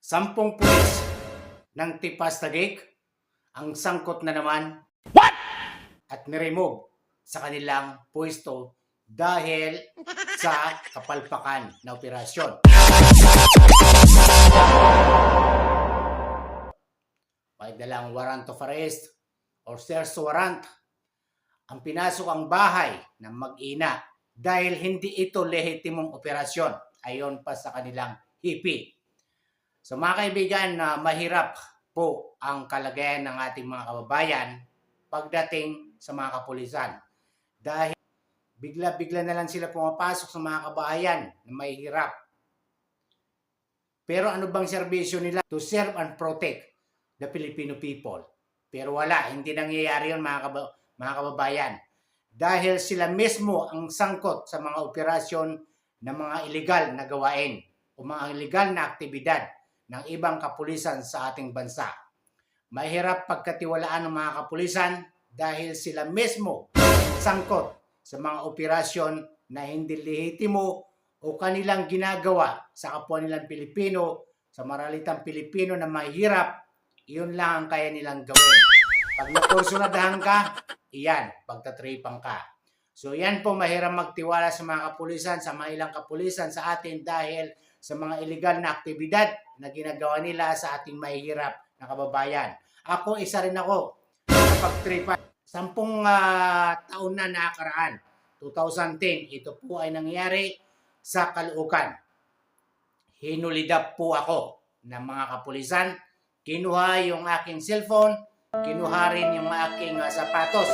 10 pulis ng Tipas Taguig ang sangkot na naman at niremove sa kanilang pwesto dahil sa kapalpakan na operasyon. May dalang warrant of arrest or search warrant ang pinasok ang bahay ng mag-ina dahil hindi ito lehitimong operasyon ayon pa sa kanilang hipi. So mga kaibigan, mahirap po ang kalagayan ng ating mga kababayan pagdating sa mga kapulisan. Dahil bigla-bigla na lang sila pumapasok sa mga kabahayan na may hirap. Pero ano bang serbisyo nila? To serve and protect the Filipino people. Pero wala, hindi nangyayari yun mga kababayan. Dahil sila mismo ang sangkot sa mga operasyon ng mga illegal na gawain o mga illegal na aktibidad ng ibang kapulisan sa ating bansa. Mahirap pagkatiwalaan ng mga kapulisan dahil sila mismo sangkot sa mga operasyon na hindi lehitimo o kanilang ginagawa sa kapwa nilang Pilipino, sa maralitang Pilipino na mahirap, iyon lang ang kaya nilang gawin. Pag nakursunadahan ka, iyan, pagtatripang ka. So yan po, mahirap magtiwala sa mga kapulisan, sa mga ilang kapulisan sa atin dahil sa mga illegal na aktibidad na ginagawa nila sa ating mahihirap na kababayan. Ako, isa rin ako na pagtripan. 10 taon na nakakaraan. 2010, ito po ay nangyari sa Caloocan. Hinulidap po ako ng mga kapulisan. Kinuha yung aking cellphone, kinuha rin yung aking sapatos.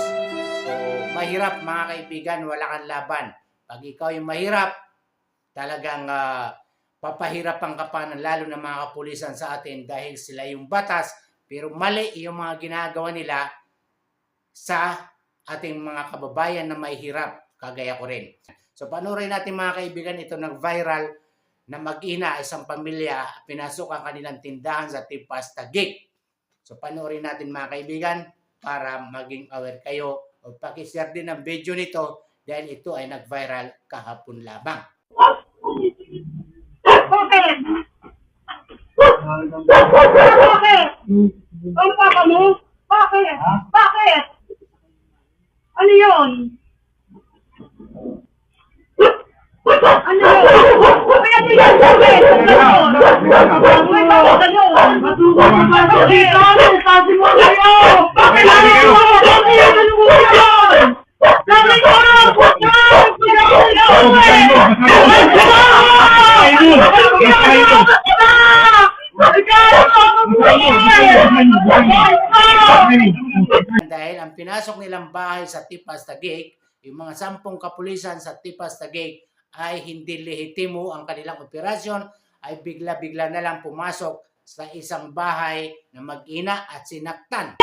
So, mahirap mga kaibigan, wala kang laban. Pag ikaw yung mahirap, talagang papahirapan ka pa lalo ng mga kapulisan sa atin dahil sila yung batas, pero mali yung mga ginagawa nila sa ating mga kababayan na may hirap, kagaya ko rin. So panoorin natin mga kaibigan, ito nag-viral na mag-ina, isang pamilya, pinasok ang kanilang tindahan sa Tipas Taguig. So panoorin natin mga kaibigan para maging aware kayo o pakishare din ang video nito dahil ito ay nag-viral kahapon lamang. Bakit? Bakit? Ano pa kami? Bakit? Bakit? Ano yun? Ano yun? Kaya tingnan mo bakit? Ano yun? Bakit? Sabi mo kayo! Bakit? Ano mo yun? Sabi ko! Dahil ang pinasok nilang bahay sa Tipas Taguig, yung mga 10 kapulisan sa Tipas Taguig ay hindi lehitimo ang kanilang operasyon, ay bigla-bigla na lang pumasok sa isang bahay na mag-ina at sinaktan.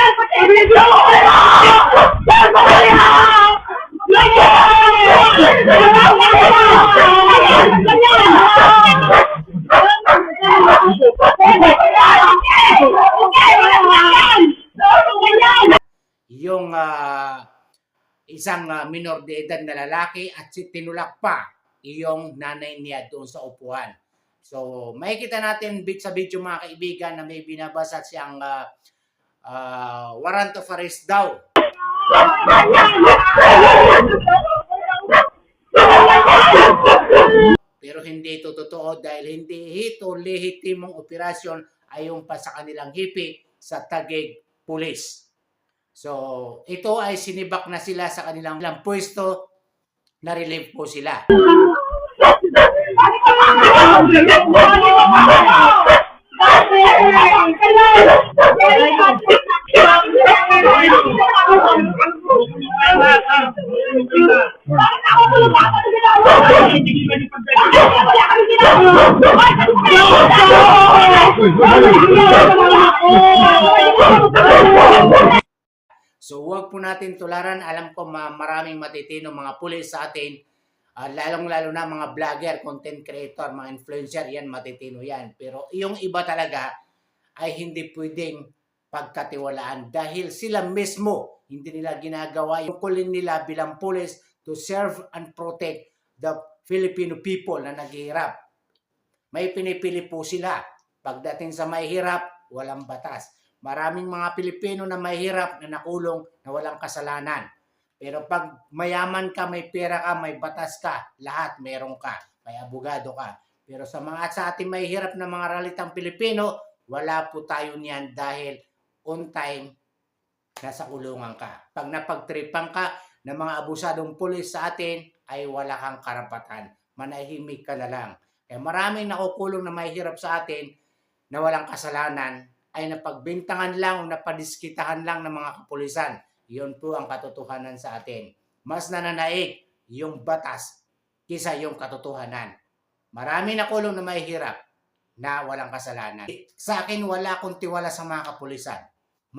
Yung isang minor de edad na lalaki at tinulak pa yung nanay niya doon sa upuan. So, makikita natin sa video mga kaibigan na may binabasa siyang warrant of arrest daw. Pero hindi ito totoo dahil hindi ito lehitimong operasyon ayon pa sa kanilang hipi sa Taguig Police. So, ito ay sinibak na sila sa kanilang pwesto, na-relieve po sila. So huwag po natin tularan. Alam ko maraming matitino mga pulis sa atin, lalong-lalo na mga vlogger, content creator, mga influencer, yan matitino yan. Pero yung iba talaga ay hindi pwedeng pagkatiwalaan dahil sila mismo hindi nila ginagawa yung kulin nila bilang pulis to serve and protect the Filipino people na naghihirap. May pinipili po sila Pagdating sa mahihirap, walang batas. Maraming mga Pilipino na mahihirap na nakulong na walang kasalanan. Pero pag mayaman ka, may pera ka, may batas ka, lahat meron ka, may abogado ka. Pero sa ating mahihirap na mga ralitang Pilipino, wala po tayo niyan dahil on time, nasa kulungan ka. Pag napagtripan ka ng mga abusadong pulis sa atin, ay wala kang karapatan. Manahimik ka na lang. Kaya maraming nakukulong na mahihirap sa atin na walang kasalanan ay napagbintangan lang o napadiskitahan lang ng mga kapulisan. Yun po ang katotohanan sa atin. Mas nananaig yung batas kisa yung katotohanan. Marami nakulong na mahihirap na walang kasalanan. Sa akin, wala akong tiwala sa mga kapulisan.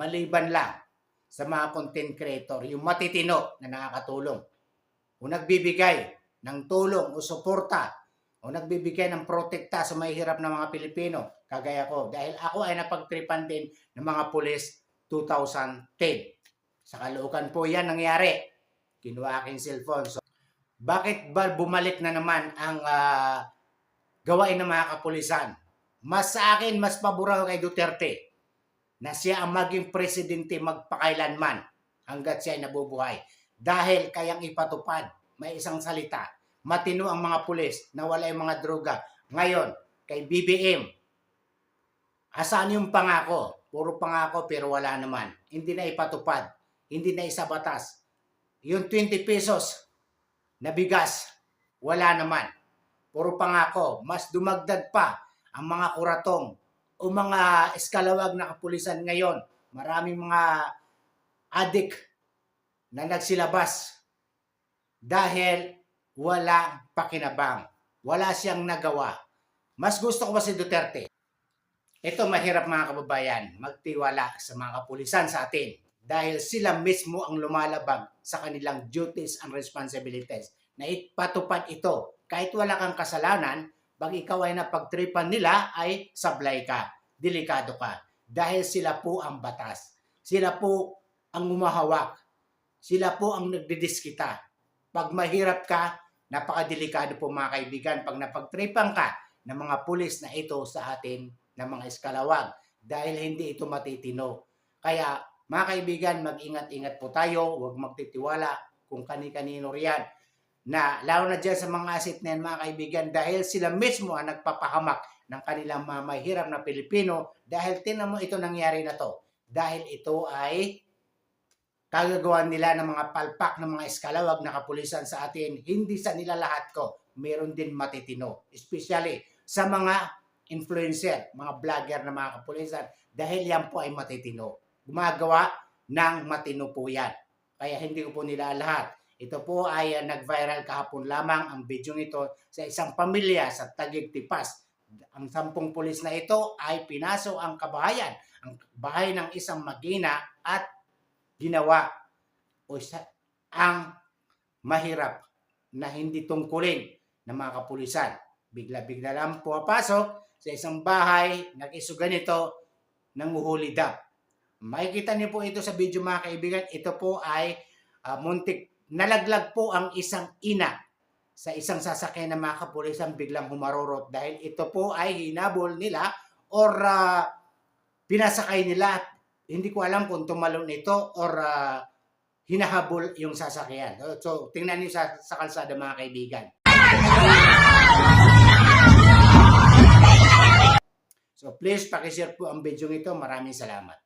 Maliban lang sa mga content creator, yung matitino na nakakatulong. O nagbibigay ng tulong o suporta o nagbibigay ng protekta sa mahihirap na mga Pilipino, kagaya ko. Dahil ako ay napagtripan din ng mga pulis 2010. Sa Caloocan po yan nangyari. Kinuha aking cellphone. So, bakit ba bumalik na naman ang gawain ng mga kapulisan? Mas sa akin, mas pabor kay Duterte na siya ang maging presidente magpakailanman hanggat siya ay nabubuhay. Dahil kayang ipatupad, may isang salita, matino ang mga pulis na wala yung mga droga. Ngayon, kay BBM, asan yung pangako? Puro pangako pero wala naman. Hindi na ipatupad, hindi na isabatas. Yung 20 pesos na bigas, wala naman. Puro pangako, mas dumagdag pa ang mga kuratong o mga eskalawag na kapulisan ngayon. Maraming mga adik na nagsilabas dahil walang pakinabang. Wala siyang nagawa. Mas gusto ko ba si Duterte? Ito mahirap mga kababayan, magtiwala sa mga kapulisan sa atin dahil sila mismo ang lumalabag sa kanilang duties and responsibilities na ipatupad ito. Kahit wala kang kasalanan, pag ikaw ay napagtripan nila ay sablay ka, delikado ka. Dahil sila po ang batas. Sila po ang umahawak. Sila po ang nagdidiskita. Pag mahirap ka, napakadelikado po mga kaibigan. Pag napagtripan ka ng mga pulis na ito sa atin, ng mga eskalawag, dahil hindi ito matitino. Kaya mga kaibigan, mag-ingat-ingat po tayo. Huwag magtitiwala kung kani-kanino riyan. Na lalo na dyan sa mga asset na yan mga kaibigan dahil sila mismo ang nagpapahamak ng kanilang mga mahirap na Pilipino dahil tinan mo ito nangyari na to. Dahil ito ay kagagawan nila ng mga palpak ng mga eskalawag na kapulisan sa atin. Hindi sa nila lahat ko. Meron din matitino. Especially sa mga influencer, mga vlogger na mga kapulisan dahil yan po ay matitino. Gumagawa ng matino po yan. Kaya hindi ko po nila lahat. Ito po ay nag-viral kahapon lamang ang video nito sa isang pamilya sa Taguig, Tipas. Ang 10 pulis na ito ay pinasok ang kabahayan, ang bahay ng isang magina at ginawa o ang mahirap na hindi tungkulin ng mga kapulisan. Bigla-bigla lang pumapasok sa isang bahay, nag-isugan ito ng uhulidap. Makikita niyo po ito sa video mga kaibigan. Ito po ay muntik. Nalaglag po ang isang ina sa isang sasakyan ng mga kapulisan biglang humarurot dahil ito po ay hinabol nila or pinasakay nila. Hindi ko alam kung tumalon ito or hinahabol yung sasakyan. So tingnan niyo sa kalsada mga kaibigan. So please pakishare po ang video ito. Maraming salamat.